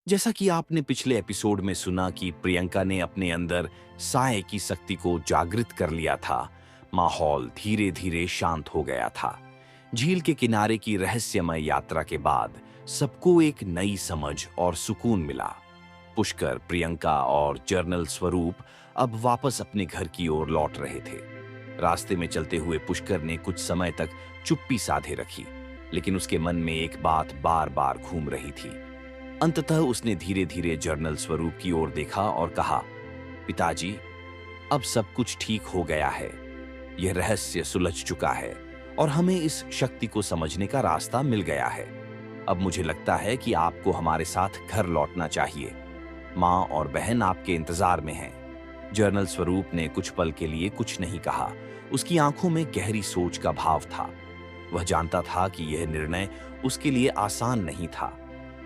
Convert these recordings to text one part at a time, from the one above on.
जैसा कि आपने पिछले एपिसोड में सुना कि प्रियंका ने अपने अंदर साय की शक्ति को जागृत कर लिया था, माहौल धीरे धीरे शांत हो गया था। झील के किनारे की रहस्यमय यात्रा के बाद सबको एक नई समझ और सुकून मिला। पुष्कर, प्रियंका और जर्नल स्वरूप अब वापस अपने घर की ओर लौट रहे थे। रास्ते में चलते हुए पुष्कर ने कुछ समय तक चुप्पी साधे रखी, लेकिन उसके मन में एक बात बार बार घूम रही थी। अंततः उसने धीरे धीरे जर्नल स्वरूप की ओर देखा और कहा, पिताजी, अब सब कुछ ठीक हो गया है। यह रहस्य सुलझ चुका है और हमें इस शक्ति को समझने का रास्ता मिल गया है। अब मुझे लगता है कि आपको हमारे साथ घर लौटना चाहिए। माँ और बहन आपके इंतजार में हैं। जर्नल स्वरूप ने कुछ पल के लिए कुछ नहीं कहा। उसकी आंखों में गहरी सोच का भाव था। वह जानता था कि यह निर्णय उसके लिए आसान नहीं था।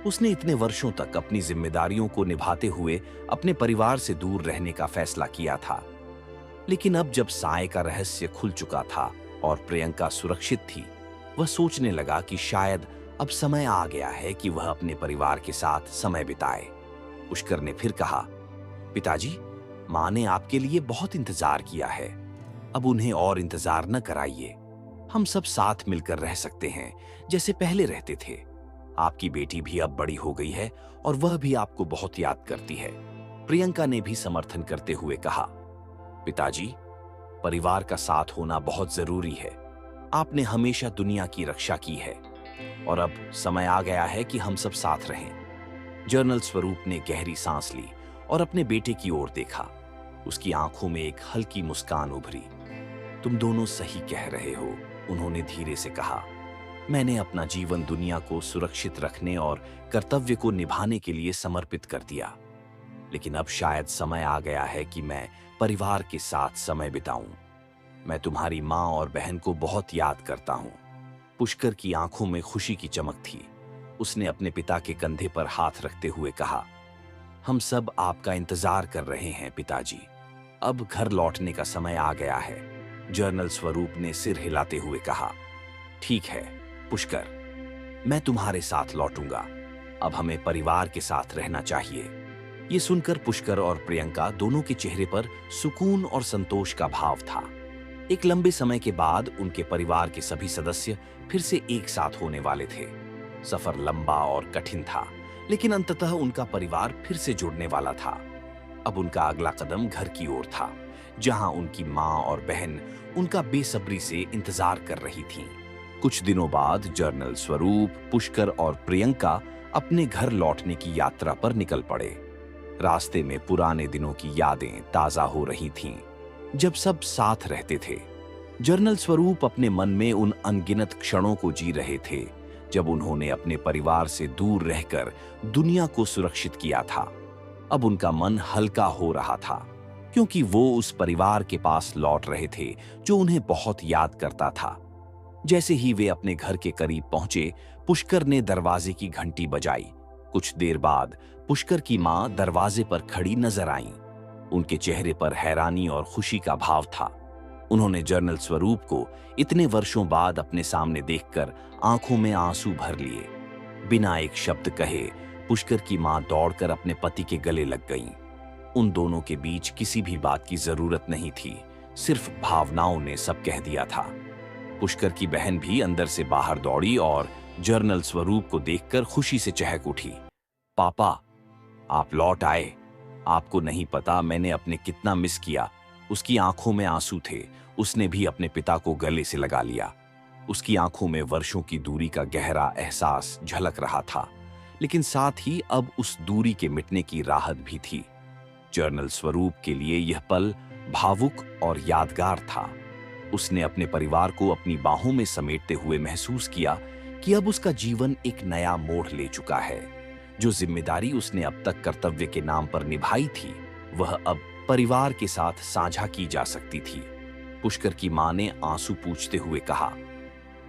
उसने इतने वर्षों तक अपनी जिम्मेदारियों को निभाते हुए अपने परिवार से दूर रहने का फैसला किया था। लेकिन अब जब साय का रहस्य खुल चुका था और प्रियंका सुरक्षित थी, वह सोचने लगा कि शायद अब समय आ गया है कि वह अपने परिवार के साथ समय बिताए। पुष्कर ने फिर कहा, पिताजी, माँ ने आपके लिए बहुत इंतजार किया है। अब उन्हें और इंतजार न कराइए। हम सब साथ मिलकर रह सकते हैं जैसे पहले रहते थे। आपकी बेटी भी अब बड़ी हो गई है और वह भी आपको बहुत याद करती है। प्रियंका ने भी समर्थन करते हुए कहा, पिताजी, परिवार का साथ होना बहुत जरूरी है। आपने हमेशा दुनिया की रक्षा की है और अब समय आ गया है कि हम सब साथ रहें। जर्नल स्वरूप ने गहरी सांस ली और अपने बेटे की ओर देखा। उसकी आंखों में एक हल्की मुस्कान उभरी। तुम दोनों सही कह रहे हो, उन्होंने धीरे से कहा। मैंने अपना जीवन दुनिया को सुरक्षित रखने और कर्तव्य को निभाने के लिए समर्पित कर दिया। लेकिन अब शायद समय आ गया है कि मैं परिवार के साथ समय बिताऊं। मैं तुम्हारी माँ और बहन को बहुत याद करता हूं। पुष्कर की आंखों में खुशी की चमक थी। उसने अपने पिता के कंधे पर हाथ रखते हुए कहा, हम सब आपका इंतजार कर रहे हैं पिताजी। अब घर लौटने का समय आ गया है। जर्नल स्वरूप ने सिर हिलाते हुए कहा, ठीक है पुष्कर, मैं तुम्हारे साथ लौटूंगा। अब हमें परिवार के साथ रहना चाहिए। ये सुनकर पुष्कर और प्रियंका दोनों के चेहरे पर सुकून और संतोष का भाव था। एक लंबे समय के बाद उनके परिवार के सभी सदस्य फिर से एक साथ होने वाले थे। सफर लंबा और कठिन था, लेकिन अंततः उनका परिवार फिर से जुड़ने वाला था। अब उनका अगला कदम घर की ओर था, जहां उनकी माँ और बहन उनका बेसब्री से इंतजार कर रही थीं। कुछ दिनों बाद जर्नल स्वरूप, पुष्कर और प्रियंका अपने घर लौटने की यात्रा पर निकल पड़े। रास्ते में पुराने दिनों की यादें ताजा हो रही थीं, जब सब साथ रहते थे। जर्नल स्वरूप अपने मन में उन अनगिनत क्षणों को जी रहे थे, जब उन्होंने अपने परिवार से दूर रहकर दुनिया को सुरक्षित किया था। अब उनका मन हल्का हो रहा था, क्योंकि वो उस परिवार के पास लौट रहे थे जो उन्हें बहुत याद करता था। जैसे ही वे अपने घर के करीब पहुंचे, पुष्कर ने दरवाजे की घंटी बजाई। कुछ देर बाद पुष्कर की मां दरवाजे पर खड़ी नजर आईं। उनके चेहरे पर हैरानी और खुशी का भाव था। उन्होंने जर्नल स्वरूप को इतने वर्षों बाद अपने सामने देखकर आंखों में आंसू भर लिए। बिना एक शब्द कहे पुष्कर की मां दौड़कर अपने पति के गले लग गईं। उन दोनों के बीच किसी भी बात की जरूरत नहीं थी, सिर्फ भावनाओं ने सब कह दिया था। पुष्कर की बहन भी अंदर से बाहर दौड़ी और जर्नल स्वरूप को देखकर खुशी से चहक उठी। पापा, आप लौट आए। आपको नहीं पता मैंने अपने कितना मिस किया। उसकी आंखों में आंसू थे। उसने भी अपने पिता को गले से लगा लिया। उसकी आंखों में वर्षों की दूरी का गहरा एहसास झलक रहा था, लेकिन साथ ही अब उस दूरी के मिटने की राहत भी थी। जर्नल स्वरूप के लिए यह पल भावुक और यादगार था। उसने अपने परिवार को अपनी बाहों में समेटते हुए महसूस किया कि अब उसका जीवन एक नया मोड़ ले चुका है। जो जिम्मेदारी उसने अब तक कर्तव्य के नाम पर निभाई थी, वह अब परिवार के साथ साझा की जा सकती थी। पुष्कर की मां ने आंसू पूछते हुए कहा,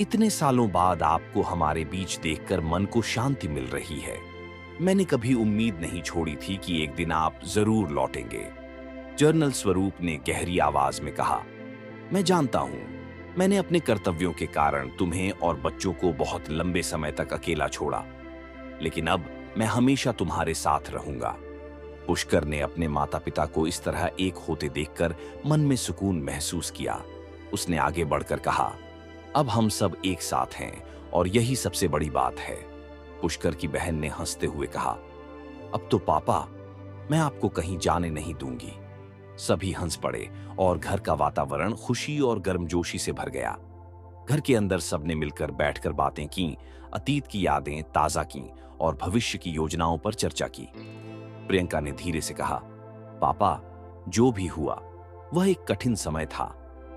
इतने सालों बाद आपको हमारे बीच देखकर मन को शांति मिल रही है। मैंने कभी उम्मीद नहीं छोड़ी थी कि एक दिन आप जरूर लौटेंगे। जर्नल स्वरूप ने गहरी आवाज में कहा, मैं जानता हूं, मैंने अपने कर्तव्यों के कारण तुम्हें और बच्चों को बहुत लंबे समय तक अकेला छोड़ा, लेकिन अब मैं हमेशा तुम्हारे साथ रहूंगा। पुष्कर ने अपने माता पिता को इस तरह एक होते देखकर मन में सुकून महसूस किया। उसने आगे बढ़कर कहा, अब हम सब एक साथ हैं और यही सबसे बड़ी बात है। पुष्कर की बहन ने हंसते हुए कहा, अब तो पापा मैं आपको कहीं जाने नहीं दूंगी। सभी हंस पड़े और घर का वातावरण खुशी और गर्मजोशी से भर गया। घर के अंदर सबने मिलकर बैठकर बातें की, अतीत की यादें ताजा की और भविष्य की योजनाओं पर चर्चा की। प्रियंका ने धीरे से कहा, पापा जो भी हुआ वह एक कठिन समय था,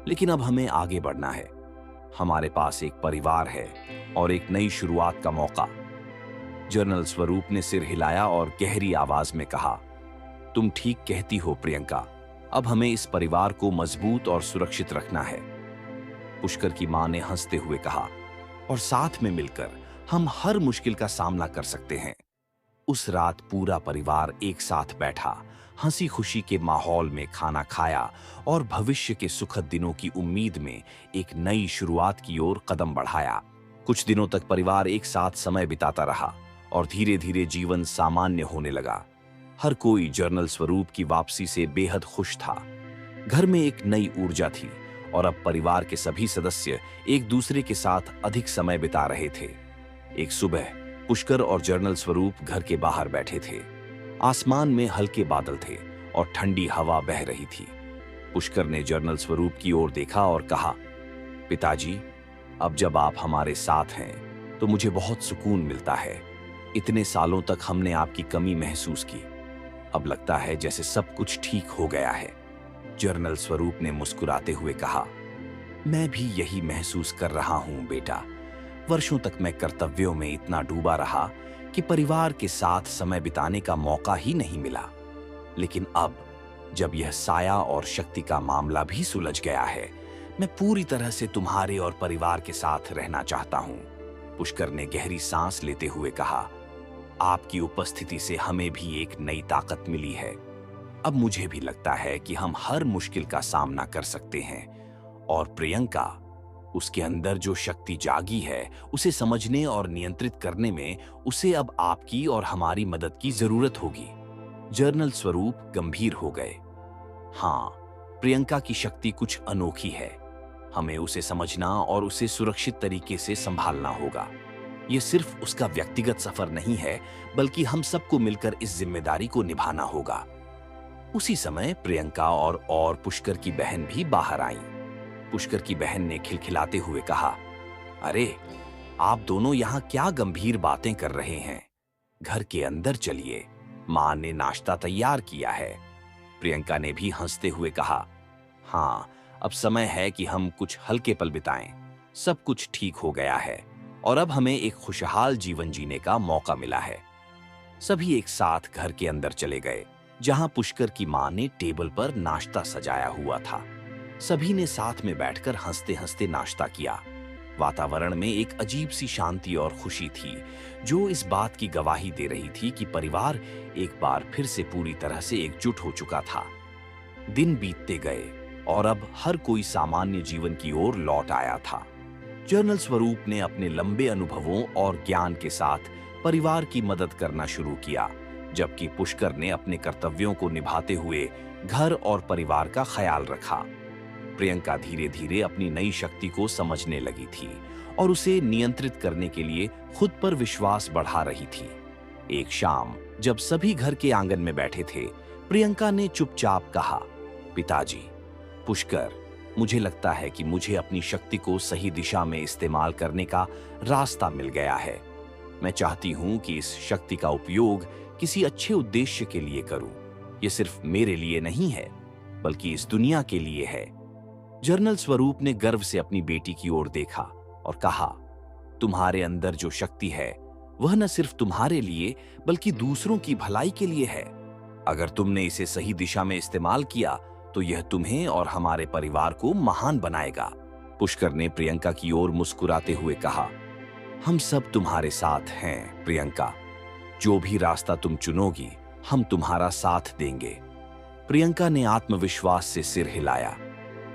लेकिन अब हमें आगे बढ़ना है। हमारे पास एक परिवार है और एक नई शुरुआत का मौका। जनरल स्वरूप ने सिर हिलाया और गहरी आवाज में कहा, तुम ठीक कहती हो प्रियंका, अब हमें इस परिवार को मजबूत और सुरक्षित रखना है। पुष्कर की मां ने हंसते हुए कहा, और साथ में मिलकर हम हर मुश्किल का सामना कर सकते हैं। उस रात पूरा परिवार एक साथ बैठा, हंसी खुशी के माहौल में खाना खाया और भविष्य के सुखद दिनों की उम्मीद में एक नई शुरुआत की ओर कदम बढ़ाया। कुछ दिनों तक परिवार एक साथ समय बिताता रहा और धीरे धीरे जीवन सामान्य होने लगा। हर कोई जनरल स्वरूप की वापसी से बेहद खुश था। घर में एक नई ऊर्जा थी और अब परिवार के सभी सदस्य एक दूसरे के साथ अधिक समय बिता रहे थे। एक सुबह पुष्कर और जनरल स्वरूप घर के बाहर बैठे थे। आसमान में हल्के बादल थे और ठंडी हवा बह रही थी। पुष्कर ने जनरल स्वरूप की ओर देखा और कहा, पिताजी, अब जब आप हमारे साथ हैं तो मुझे बहुत सुकून मिलता है। इतने सालों तक हमने आपकी कमी महसूस की, अब लगता है जैसे सब कुछ ठीक हो गया है। जनरल स्वरूप ने मुस्कुराते हुए कहा, मैं भी यही महसूस कर रहा हूं बेटा। वर्षों तक मैं कर्तव्यों में इतना डूबा रहा कि परिवार के साथ समय बिताने का मौका ही नहीं मिला। लेकिन अब जब यह साया और शक्ति का मामला भी सुलझ गया है, मैं पूरी तरह से तुम्हारे और परिवार के साथ रहना चाहता हूं। पुष्कर ने गहरी सांस लेते हुए कहा, आपकी उपस्थिति से हमें भी एक नई ताकत मिली है। अब मुझे भी लगता है कि हम हर मुश्किल का सामना कर सकते हैं। और प्रियंका, उसके अंदर जो शक्ति जागी है उसे समझने और नियंत्रित करने में उसे अब आपकी और हमारी मदद की जरूरत होगी। जनरल स्वरूप गंभीर हो गए। हाँ, प्रियंका की शक्ति कुछ अनोखी है। हमें उसे समझना और उसे सुरक्षित तरीके से संभालना होगा। यह सिर्फ उसका व्यक्तिगत सफर नहीं है, बल्कि हम सबको मिलकर इस जिम्मेदारी को निभाना होगा। उसी समय प्रियंका और पुष्कर की बहन भी बाहर आईं। पुष्कर की बहन ने खिलखिलाते हुए कहा, अरे, आप दोनों यहाँ क्या गंभीर बातें कर रहे हैं? घर के अंदर चलिए, मां ने नाश्ता तैयार किया है। प्रियंका ने भी हंसते हुए कहा, हाँ, अब समय है कि हम कुछ हल्के पल बिताएं। सब कुछ ठीक हो गया है और अब हमें एक खुशहाल जीवन जीने का मौका मिला है। सभी एक साथ घर के अंदर चले गए, जहां पुष्कर की मां ने टेबल पर नाश्ता सजाया हुआ था। सभी ने साथ में बैठकर हंसते हंसते नाश्ता किया। वातावरण में एक अजीब सी शांति और खुशी थी, जो इस बात की गवाही दे रही थी कि परिवार एक बार फिर से पूरी तरह से एकजुट हो चुका था। दिन बीतते गए और अब हर कोई सामान्य जीवन की ओर लौट आया था। जनरल स्वरूप ने अपने लंबे अनुभवों और ज्ञान के साथ परिवार की मदद करना शुरू किया, जबकि पुष्कर ने अपने कर्तव्यों को निभाते हुए घर और परिवार का ख्याल रखा। प्रियंका धीरे धीरे अपनी नई शक्ति को समझने लगी थी और उसे नियंत्रित करने के लिए खुद पर विश्वास बढ़ा रही थी। एक शाम जब सभी घर के आंगन में बैठे थे, प्रियंका ने चुपचाप कहा, पिताजी, पुष्कर, मुझे लगता है कि मुझे अपनी शक्ति को सही दिशा में इस्तेमाल करने का रास्ता मिल गया है। मैं चाहती हूं कि इस शक्ति का उपयोग किसी अच्छे उद्देश्य के लिए करूं। यह सिर्फ मेरे लिए नहीं है, बल्कि इस दुनिया के लिए है। जनरल स्वरूप ने गर्व से अपनी बेटी की ओर देखा और कहा, तुम्हारे अंदर जो शक्ति है वह न सिर्फ तुम्हारे लिए बल्कि दूसरों की भलाई के लिए है। अगर तुमने इसे सही दिशा में इस्तेमाल किया तो यह तुम्हें और हमारे परिवार को महान बनाएगा। पुष्कर ने प्रियंका की ओर मुस्कुराते हुए कहा, हम सब तुम्हारे साथ हैं प्रियंका। जो भी रास्ता तुम चुनोगी, हम तुम्हारा साथ देंगे। प्रियंका ने आत्मविश्वास से सिर हिलाया।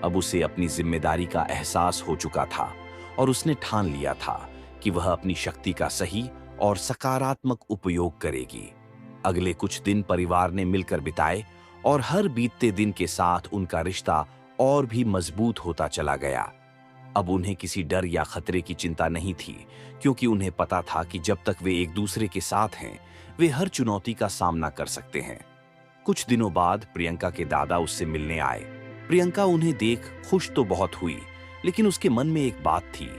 अब उसे अपनी जिम्मेदारी का एहसास हो चुका था और उसने ठान लिया था कि वह अपनी शक्ति का सही और सकारात्मक उपयोग करेगी। अगले कुछ दिन परिवार ने मिलकर बिताए और हर बीतते दिन के साथ उनका रिश्ता और भी मजबूत होता चला गया। अब उन्हें किसी डर या खतरे की चिंता नहीं थी, क्योंकि उन्हें पता था कि जब तक वे एक दूसरे के साथ हैं, वे हर चुनौती का सामना कर सकते हैं। कुछ दिनों बाद प्रियंका के दादा उससे मिलने आए। प्रियंका उन्हें देख खुश तो बहुत हुई, लेकिन उसके मन में एक बात थी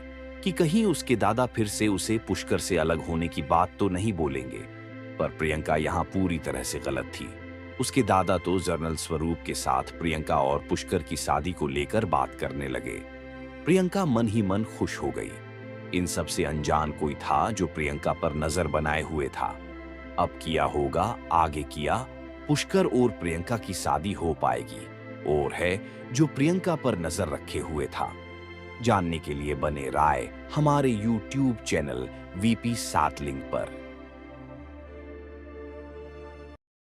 कि कहीं उसके दादा फिर से उसे पुष्कर से अलग होने की बात तो नहीं बोलेंगे। पर प्रियंका यहाँ पूरी तरह से गलत थी। उसके दादा तो जनरल स्वरूप के साथ प्रियंका और पुष्कर की शादी को लेकर बात करने लगे। प्रियंका मन ही मन खुश हो गई। इन सब से अनजान कोई था जो प्रियंका पर नजर बनाए हुए था। अब किया होगा आगे किया, पुष्कर और प्रियंका की शादी हो पाएगी, और है जो प्रियंका पर नजर रखे हुए था। जानने के लिए बने राय हमारे YouTube चैनल VP सातलिंग पर।